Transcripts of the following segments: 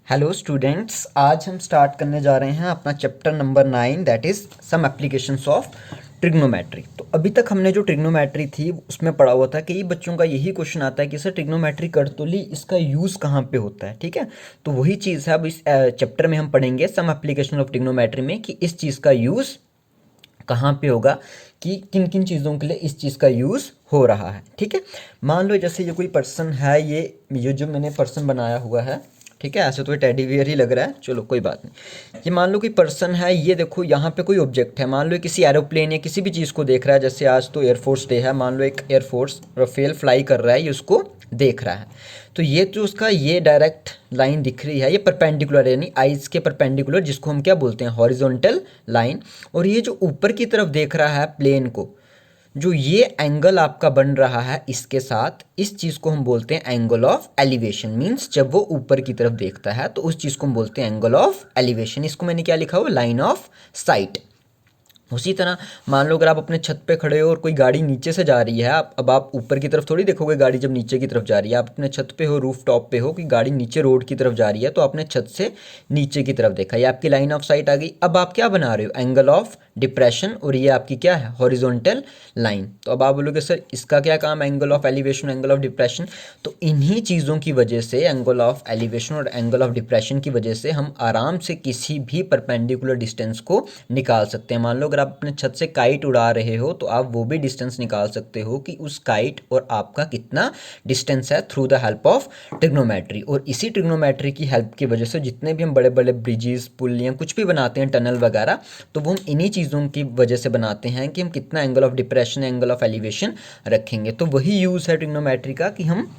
Hello students, आज हम start करने जा रहे हैं अपना chapter number 9 that is some applications of trigonometry. तो अभी तक हमने जो ट्रिग्नोमेट्री थी उसमें पढ़ा हुआ था। कई बच्चों का यही क्वेश्चन आता है कि सर ट्रिग्नोमेट्री कर तो ली, इसका यूज़ कहाँ पे होता है। ठीक है, तो वही चीज़ है अब इस चैप्टर में हम पढ़ेंगे सम एप्लीकेशन ऑफ ट्रिग्नोमेट्री में कि इस चीज़ का यूज़ कहाँ पे होगा, कि किन किन चीज़ों के लिए इस चीज़ का यूज़ हो रहा है। ठीक है, मान लो जैसे ये कोई पर्सन है, ये जो मैंने पर्सन बनाया हुआ है, ठीक है, ऐसे तो ये टेडी बियर ही लग रहा है, चलो कोई बात नहीं। ये मान लो कोई पर्सन है, ये देखो यहाँ पे कोई ऑब्जेक्ट है, मान लो किसी एरोप्लेन या किसी भी चीज़ को देख रहा है। जैसे आज तो एयरफोर्स डे है, मान लो एक एयरफोर्स राफेल फ्लाई कर रहा है, ये उसको देख रहा है। तो ये जो उसका ये डायरेक्ट लाइन दिख रही है, ये परपेंडिकुलर है, यानी आइज के परपेंडिकुलर, जिसको हम क्या बोलते हैं, हॉरिजॉन्टल लाइन। और ये जो ऊपर की तरफ देख रहा है प्लेन को, जो ये एंगल आपका बन रहा है इसके साथ, इस चीज़ को हम बोलते हैं एंगल ऑफ एलिवेशन। मीन्स जब वो ऊपर की तरफ देखता है तो उस चीज़ को हम बोलते हैं एंगल ऑफ एलिवेशन। इसको मैंने क्या लिखा हुआ, लाइन ऑफ साइट। उसी तरह मान लो अगर आप अपने छत पे खड़े हो और कोई गाड़ी नीचे से जा रही है, अब आप ऊपर की तरफ थोड़ी देखोगे गाड़ी जब नीचे की तरफ जा रही है। आप अपने छत पे हो, रूफ टॉप पे हो, कि गाड़ी नीचे रोड की तरफ जा रही है, तो आपने छत से नीचे की तरफ देखा, ये आपकी लाइन ऑफ साइट आ गई। अब आप क्या बना रहे हो, एंगल ऑफ डिप्रेशन, और ये आपकी क्या है, हॉरिजॉन्टल लाइन। तो अब आप बोलोगे सर इसका क्या काम, angle of elevation, angle of depression. तो इन्हीं चीज़ों की वजह से, एंगल ऑफ एलिवेशन और एंगल ऑफ डिप्रेशन की वजह से हम आराम से किसी भी परपेंडिकुलर डिस्टेंस को निकाल सकते हैं। मान लो अगर आप अपने छत से काइट उड़ा रहे हो, तो आप वो भी डिस्टेंस निकाल सकते हो कि उस काइट और आपका कितना डिस्टेंस है, through the help of trigonometry. और इसी ट्रिग्नोमेट्री की हेल्प की वजह से जितने भी हम बड़े बड़े ब्रिजेस, पुल या कुछ भी बनाते हैं, टनल वगैरह, तो वो हम इन्हीं चीज़ों की वजह से बनाते हैं कि हम कितना angle of depression, angle of elevation रखेंगे। तो वही यूज़ है ट्रिग्नोमेट्री का, कि हम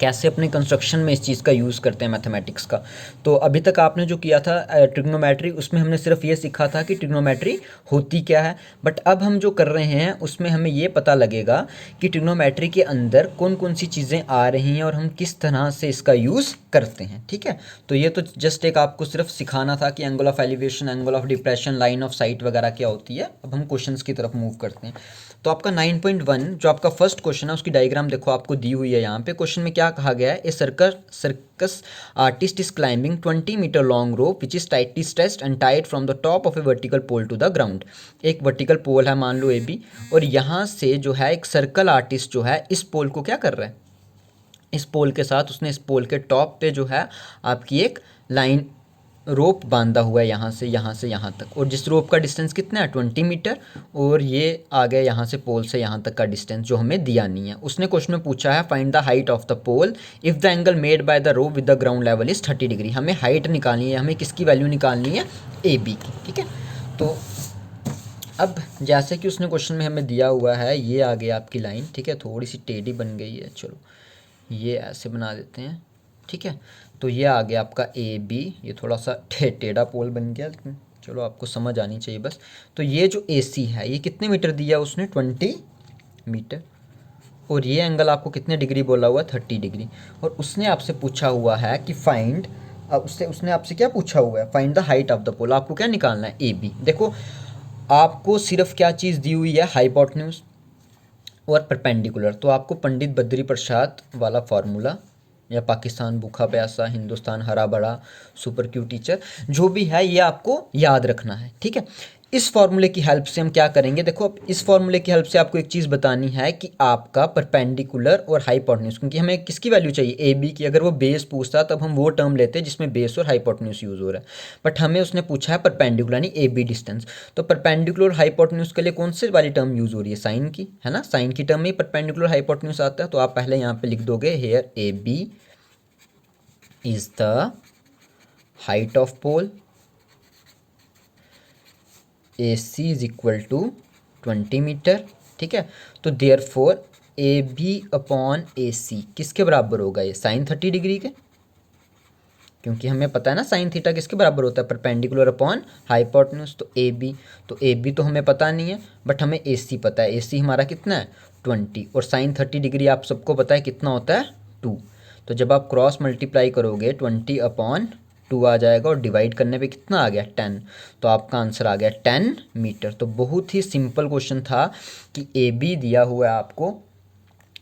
कैसे अपने कंस्ट्रक्शन में इस चीज़ का यूज़ करते हैं, मैथमेटिक्स का। तो अभी तक आपने जो किया था ट्रिग्नोमेट्री, उसमें हमने सिर्फ ये सीखा था कि ट्रिग्नोमेट्री होती क्या है। बट अब हम जो कर रहे हैं उसमें हमें ये पता लगेगा कि ट्रिग्नोमेट्री के अंदर कौन कौन सी चीज़ें आ रही हैं और हम किस तरह से इसका यूज़ करते हैं। ठीक है, तो ये तो जस्ट एक आपको सिर्फ सिखाना था कि angle of elevation, angle of depression, line of site वगैरह क्या होती है। अब हम क्वेश्चंस की तरफ मूव करते हैं। तो आपका 9.1 जो आपका फर्स्ट क्वेश्चन है, उसकी डायग्राम देखो आपको दी हुई है यहाँ पे। क्वेश्चन में क्या कहा गया है, a circus artist is climbing 20 metre long rope which is tightly stretched and tied from the top of a vertical pole to the ground. एक वर्टिकल पोल है मान लो ए बी, और यहाँ से जो है एक सर्कल आर्टिस्ट जो है इस पोल को क्या कर रहा है, इस पोल के साथ उसने इस पोल के टॉप पे जो है आपकी एक लाइन रोप बांधा हुआ है, यहाँ से यहाँ तक। और जिस रोप का डिस्टेंस कितना है, 20 मीटर। और ये आ गया यहाँ से पोल से यहाँ तक का डिस्टेंस जो हमें दिया नहीं है। उसने क्वेश्चन में पूछा है find the height of the pole if the angle made by the rope with the ground level is 30 degree. हमें हाइट निकालनी है, हमें किसकी वैल्यू निकालनी है, ए बी की। ठीक है, तो अब जैसे कि उसने क्वेश्चन में हमें दिया हुआ है, ये आ गई आपकी लाइन। ठीक है, थोड़ी सी टेढ़ी बन गई है, चलो ये ऐसे बना देते हैं। ठीक है, तो ये आ गया आपका ए बी, ये थोड़ा सा टेढ़ा पोल बन गया, लेकिन चलो आपको समझ आनी चाहिए बस। तो ये जो ए सी है, ये कितने मीटर दिया उसने, 20 मीटर। और ये एंगल आपको कितने डिग्री बोला हुआ, 30 डिग्री। और उसने आपसे पूछा हुआ है कि फाइंड, उसने आपसे क्या पूछा हुआ है, find the height of the pole. आपको क्या निकालना है, ए बी। देखो आपको सिर्फ क्या चीज़ दी हुई है, हाइपोटेन्यूज और परपेंडिकुलर। तो आपको पंडित बद्री प्रसाद वाला फार्मूला, या पाकिस्तान भूखा प्यासा, हिंदुस्तान हरा भरा, सुपर क्यू टीचर, जो भी है ये आपको याद रखना है। ठीक है, इस फॉर्मूले की हेल्प से हम क्या करेंगे, देखो अब इस फॉर्मूले की हेल्प से आपको एक चीज़ बतानी है कि आपका परपेंडिकुलर और हाइपोटेन्यूज, क्योंकि हमें किसकी वैल्यू चाहिए, ए बी की। अगर वो बेस पूछता तब हम वो टर्म लेते जिसमें बेस और हाइपोटेन्यूज यूज़ हो रहा है, बट हमें उसने पूछा है परपेंडिकुलर यानी ए बी डिस्टेंस। तो परपेंडिकुलर और हाइपोटेन्यूज के लिए कौन सी वाली टर्म यूज़ हो रही है, साइन की, है ना। साइन की टर्म में परपेंडिकुलर हाइपोटेन्यूज आता है। तो आप पहले यहाँ पे लिख दोगे, here A B is the height of pole, A C is equal to 20 metre. ठीक है, तो therefore A B upon A C किसके बराबर होगा, ये साइन 30 डिग्री के, क्योंकि हमें पता है ना साइन थीटा किसके बराबर होता है, परपेंडिकुलर अपॉन हाइपोटेन्यूज। तो ए बी, तो ए बी तो हमें पता नहीं है, बट हमें ए सी पता है। ए सी हमारा कितना है, 20, और साइन 30 डिग्री आप सबको पता है कितना होता है, 2। तो जब आप क्रॉस मल्टीप्लाई करोगे 20 अपॉन 2 आ जाएगा, और डिवाइड करने पे कितना आ गया, 10। तो आपका आंसर आ गया 10 मीटर। तो बहुत ही सिंपल क्वेश्चन था कि ए बी दिया हुआ है आपको,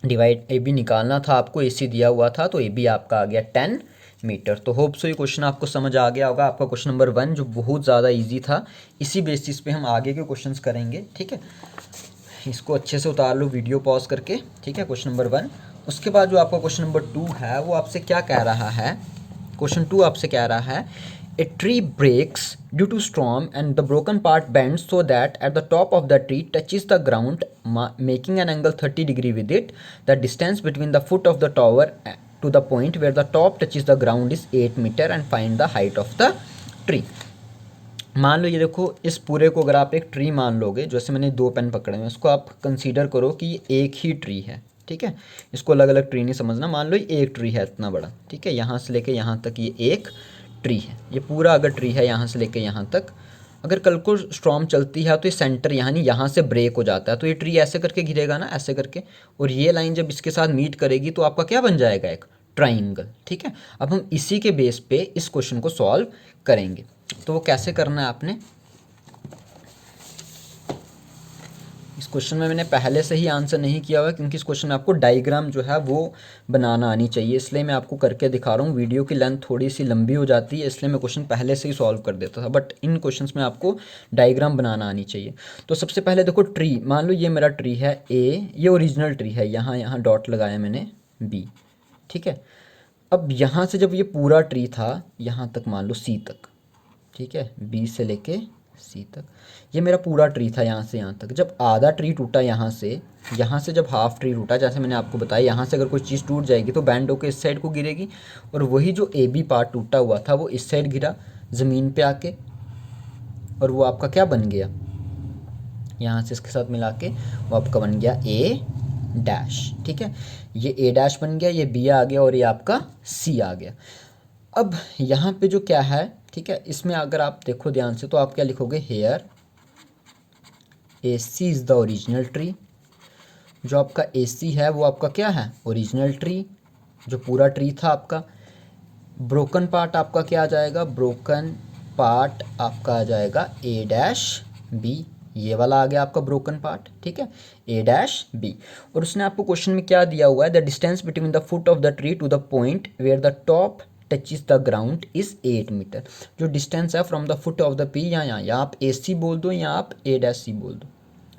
डिवाइड ए बी निकालना था आपको, ए सी दिया हुआ था, तो ए बी आपका आ गया 10 मीटर। तो होप सो ये क्वेश्चन आपको समझ आ गया होगा। आपका क्वेश्चन नंबर 1 जो बहुत ज़्यादा इजी था, इसी बेसिस पे हम आगे के क्वेश्चंस करेंगे, ठीक है। इसको अच्छे से उतार लो वीडियो पॉज करके, ठीक है, क्वेश्चन नंबर 1। उसके बाद जो आपका क्वेश्चन नंबर 2 है वो आपसे क्या कह रहा है, क्वेश्चन 2 आपसे कह रहा है a tree breaks due to storm and the broken part bends so that at the top of the tree touches the ground making an angle 30 degree with it. The distance between the foot of the tower to the point where the top touches the ground is 8 metre and find the height of the tree. मान लो ये देखो, इस पूरे को अगर आप एक ट्री मान लोगे, जैसे मैंने 2 पेन पकड़े हुए हैं, इसको आप कंसीडर करो कि ये एक ही ट्री है, ठीक है। इसको अलग अलग ट्री नहीं समझना, मान लो ये एक ट्री है इतना बड़ा, ठीक है। यहाँ से लेके यहाँ तक ये एक ट्री है, ये पूरा अगर ट्री है यहाँ से लेके यहाँ तक। अगर कल को स्टॉर्म चलती है तो ये सेंटर यानी यहाँ से ब्रेक हो जाता है, तो ये ट्री ऐसे करके गिरेगा ना, ऐसे करके, और ये लाइन जब इसके साथ मीट करेगी तो आपका क्या बन जाएगा, एक ट्राइंगल, ठीक है। अब हम इसी के बेस पे इस क्वेश्चन को सॉल्व करेंगे। तो वो कैसे करना है आपने, इस क्वेश्चन में मैंने पहले से ही आंसर नहीं किया हुआ, क्योंकि इस क्वेश्चन में आपको डायग्राम जो है वो बनाना आनी चाहिए, इसलिए मैं आपको करके दिखा रहा हूँ। वीडियो की लेंथ थोड़ी सी लंबी हो जाती है, इसलिए मैं क्वेश्चन पहले से ही सॉल्व कर देता था, बट इन क्वेश्चंस में आपको डायग्राम बनाना आनी चाहिए। तो सबसे पहले देखो, ट्री मान लो ये मेरा ट्री है ए, ये ओरिजिनल ट्री है, यहाँ यहाँ डॉट लगाया मैंने बी, ठीक है। अब यहाँ से जब ये पूरा ट्री था यहाँ तक, मान लो सी तक, ठीक है, बी से लेके सी तक, ये मेरा पूरा ट्री था यहाँ से यहाँ तक। जब आधा ट्री टूटा यहाँ से जब हाफ ट्री टूटा, जैसे मैंने आपको बताया, यहाँ से अगर कोई चीज़ टूट जाएगी तो बैंड होकर इस साइड को गिरेगी, और वही जो ए बी पार्ट टूटा हुआ था वो इस साइड गिरा ज़मीन पे आके, और वो आपका क्या बन गया, यहाँ से इसके साथ मिला के वो आपका बन गया ए डैश, ठीक है। ये ए डैश बन गया, ये बी आ गया, और ये आपका सी आ गया। अब यहाँ पे जो क्या है, ठीक है, इसमें अगर आप देखो ध्यान से तो आप क्या लिखोगे, here A C is the original tree. जो आपका ए सी है वो आपका क्या है, ओरिजिनल ट्री, जो पूरा ट्री था आपका। ब्रोकन पार्ट आपका क्या आ जाएगा, ब्रोकन पार्ट आपका आ जाएगा ए डैश बी, ये वाला आ गया आपका ब्रोकन पार्ट, ठीक है, ए डैश बी। और उसने आपको क्वेश्चन में क्या दिया हुआ है, the distance between the foot of the tree to the point where the top touches the ground is 8 metre. जो डिस्टेंस है from the foot of the P, या आप ए सी बोल दो या आप ए डैश सी बोल दो,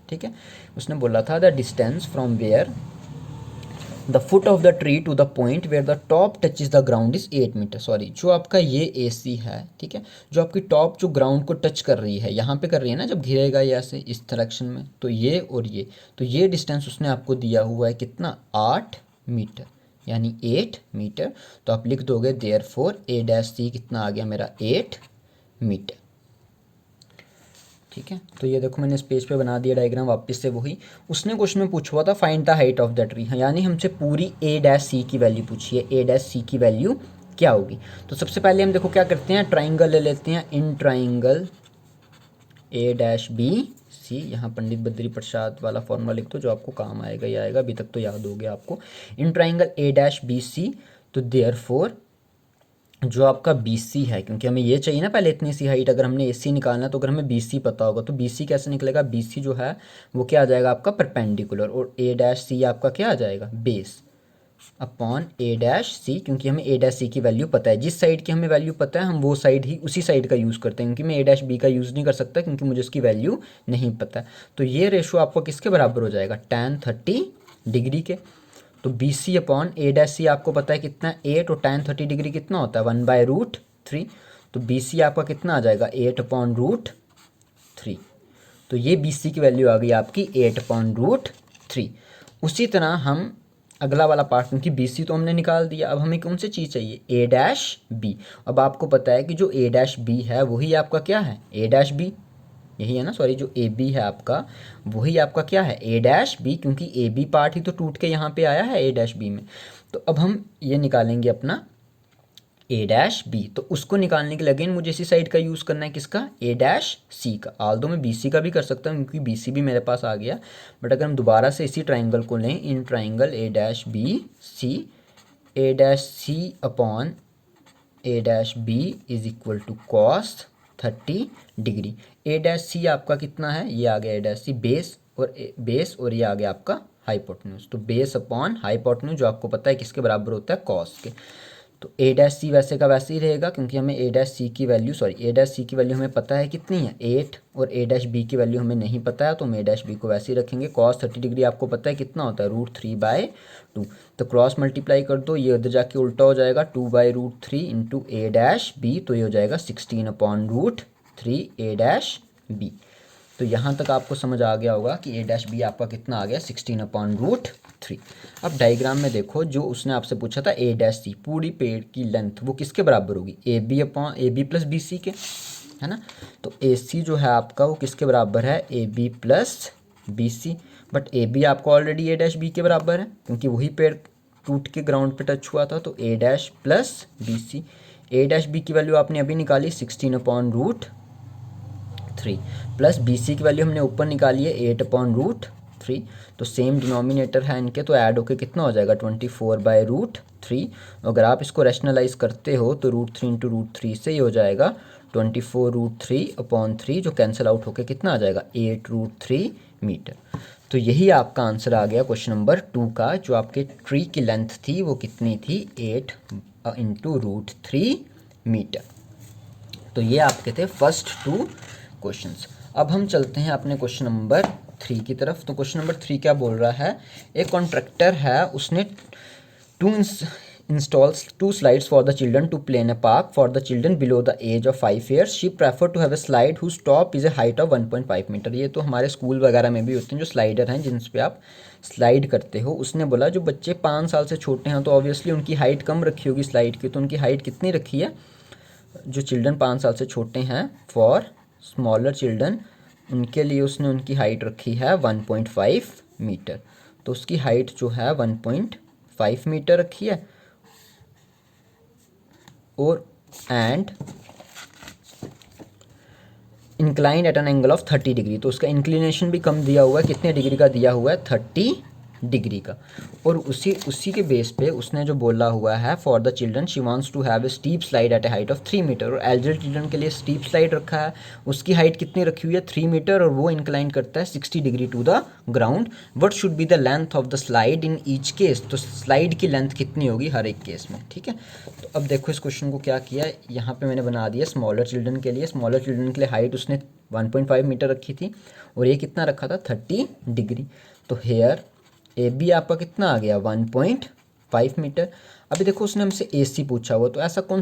ठीक है। उसने बोला था the distance from where the foot of the tree to the point where the top touches the ground is 8 metre. Sorry, जो आपका ये ए सी है, ठीक है, जो आपकी टॉप जो ग्राउंड को टच कर रही है, यहाँ पे कर रही है ना, जब घिरेगा ये ऐसे इस डायरेक्शन में, तो ये और ये, तो ये डिस्टेंस उसने आपको दिया हुआ है कितना, 8 मीटर, यानी 8 मीटर। तो आप लिख दोगे देयरफॉर ए डैश सी कितना आ गया मेरा, 8 मीटर, ठीक है। तो ये देखो मैंने इस पेज पे बना दिया डायग्राम वापस से वही। उसने क्वेश्चन में पूछा हुआ था find the height of the tree, यानी हमसे पूरी ए डैश सी की वैल्यू पूछी है, ए डैश सी की वैल्यू क्या होगी। तो सबसे पहले हम देखो क्या करते हैं, ट्राइंगल ले लेते हैं, in triangle A dash B C, यहाँ पंडित बद्री प्रसाद वाला फॉर्मूला लिख दो जो आपको काम आएगा ही आएगा, अभी तक तो याद हो गया आपको। In triangle A dash B C, तो देयरफॉर जो आपका बी सी है, क्योंकि हमें ये चाहिए ना पहले इतनी सी हाइट, अगर हमने ए सी निकालना है तो अगर हमें बी सी पता होगा तो बी सी कैसे निकलेगा, बी सी जो है वो क्या आ जाएगा आपका परपेंडिकुलर, और ए डैश सी आपका क्या आ जाएगा, बेस अपॉन ए डैश सी, क्योंकि हमें ए डैश सी की वैल्यू पता है, जिस साइड की हमें वैल्यू पता है हम वो साइड ही उसी साइड का यूज़ करते हैं, क्योंकि मैं ए डैश बी का यूज़ नहीं कर सकता क्योंकि मुझे उसकी वैल्यू नहीं पता। तो ये रेशो आपको किसके बराबर हो जाएगा, tan 30 डिग्री के। तो B C upon A dash सी आपको पता है कितना, 8, और tan 30 डिग्री कितना होता है, 1/√3। तो बी सी आपका कितना आ जाएगा, 8/√3। तो ये बी सी की वैल्यू आ गई आपकी 8/√3। उसी तरह हम अगला वाला पार्ट, क्योंकि बी सी तो हमने निकाल दिया, अब हमें कौन सी चीज़ चाहिए, ए डैश बी। अब आपको पता है कि जो ए डैश बी है वही आपका क्या है, ए डैश बी, यही है ना, सॉरी, जो ए बी है आपका वही आपका क्या है, ए डैश बी, क्योंकि ए बी पार्ट ही तो टूट के यहाँ पे आया है ए डैश बी में। तो अब हम ये निकालेंगे अपना ए डैश बी, तो उसको निकालने के लिए अगेन मुझे इसी साइड का यूज़ करना है, किसका, ए डैश सी का। आल्दो मैं बी सी का भी कर सकता हूँ क्योंकि बी सी भी मेरे पास आ गया, बट अगर हम दोबारा से इसी ट्राइंगल को लें, in triangle A dash B C, A dash C upon A dash B is equal to cos 30 degree. A dash C आपका कितना है, ये आ गया ए डैश सी बेस, और ये आ गया आपका हाइपोटेन्यूज। तो बेस अपॉन हाइपोटेन्यूज जो आपको पता है किसके बराबर होता है, कॉस के। तो ए डैश सी वैसे का वैसे ही रहेगा, क्योंकि हमें ए डैश सी की वैल्यू हमें पता है कितनी है 8, और ए डैश बी की वैल्यू हमें नहीं पता है, तो हम ए डैश बी को वैसे ही रखेंगे। कॉस 30 डिग्री आपको पता है कितना होता है, √3/2। तो क्रॉस मल्टीप्लाई कर दो, ये उधर जाके उल्टा हो जाएगा, 2/√3 इंटू ए डैश बी, तो ये हो जाएगा 16/√3 ए डैश बी। तो यहाँ तक आपको समझ आ गया होगा कि ए डैश बी आपका कितना आ गया, 16/√3। अब डायग्राम में देखो, जो उसने आपसे पूछा था ए डैश सी, पूरी पेड़ की लेंथ वो किसके बराबर होगी, A B plus B C के, है ना। तो ए सी जो है आपका वो किसके बराबर है, A B plus B C. But A B आपको ऑलरेडी ए डैश बी के बराबर है, क्योंकि वही पेड़ टूट के ग्राउंड पे टच हुआ था। तो ए dash plus B C, A dash B की वैल्यू आपने अभी निकाली 16/√3, प्लस बी सी की वैल्यू हमने ऊपर निकाली है 8/√3। तो सेम डिनोमिनेटर है इनके, तो ऐड होके कितना हो जाएगा 24/√3। अगर आप इसको रैशनलाइज करते हो तो √3 इंटू √3 से ही हो जाएगा 24√3/3, जो कैंसिल आउट होके कितना आ जाएगा 8√3 मीटर। तो यही आपका आंसर आ गया क्वेश्चन नंबर 2 का। जो आपके ट्री की लेंथ थी वो कितनी थी, 8 इंटू √3 मीटर। तो ये आपके थे फर्स्ट 2 क्वेश्चंस। अब हम चलते हैं अपने क्वेश्चन नंबर 3 की तरफ। तो क्वेश्चन नंबर 3 क्या बोल रहा है, एक कॉन्ट्रैक्टर है, उसने installs 2 slides for the children to play in a park. For the children below the age of 5 years, she prefer to have a slide whose top is a height of 1.5 metre. ये तो हमारे school वगैरह में भी होते हैं जो slider हैं, जिन पे आप स्लाइड करते हो। उसने बोला जो बच्चे 5 साल से छोटे हैं तो ऑब्वियसली उनकी हाइट कम रखी होगी स्लाइड की, तो उनकी हाइट कितनी रखी है, जो चिल्ड्रन 5 साल से छोटे हैं, फॉर स्मॉलर चिल्ड्रन, उनके लिए उसने उनकी हाइट रखी है 1.5 मीटर। तो उसकी हाइट जो है 1.5 मीटर रखी है, और and inclined at an angle of 30 degree. तो उसका इंक्लिनेशन भी कम दिया हुआ है, कितने डिग्री का दिया हुआ है, 30 डिग्री का। और उसी के बेस पे उसने जो बोला हुआ है, for the children she wants to have a steep slide at a height of 3 metre. और एल्डर चिल्ड्रन के लिए स्टीप स्लाइड रखा है, उसकी हाइट कितनी रखी हुई है, 3 मीटर, और वो इंक्लाइन करता है 60 degree to the ground. What should be the length of the slide in each case. तो स्लाइड की लेंथ कितनी होगी हर एक केस में, ठीक है। तो अब देखो इस क्वेश्चन को क्या किया है, यहाँ पे मैंने बना दिया स्मॉलर चिल्ड्रन के लिए। स्मॉलर चिल्ड्रन के लिए हाइट उसने 1.5 मीटर रखी थी, और ये कितना रखा था, 30 डिग्री। तो हेयर ए बी आपका कितना आ गया, 1.5 मीटर। अभी देखो उसने हमसे ए सी पूछा हुआ, तो ऐसा कौन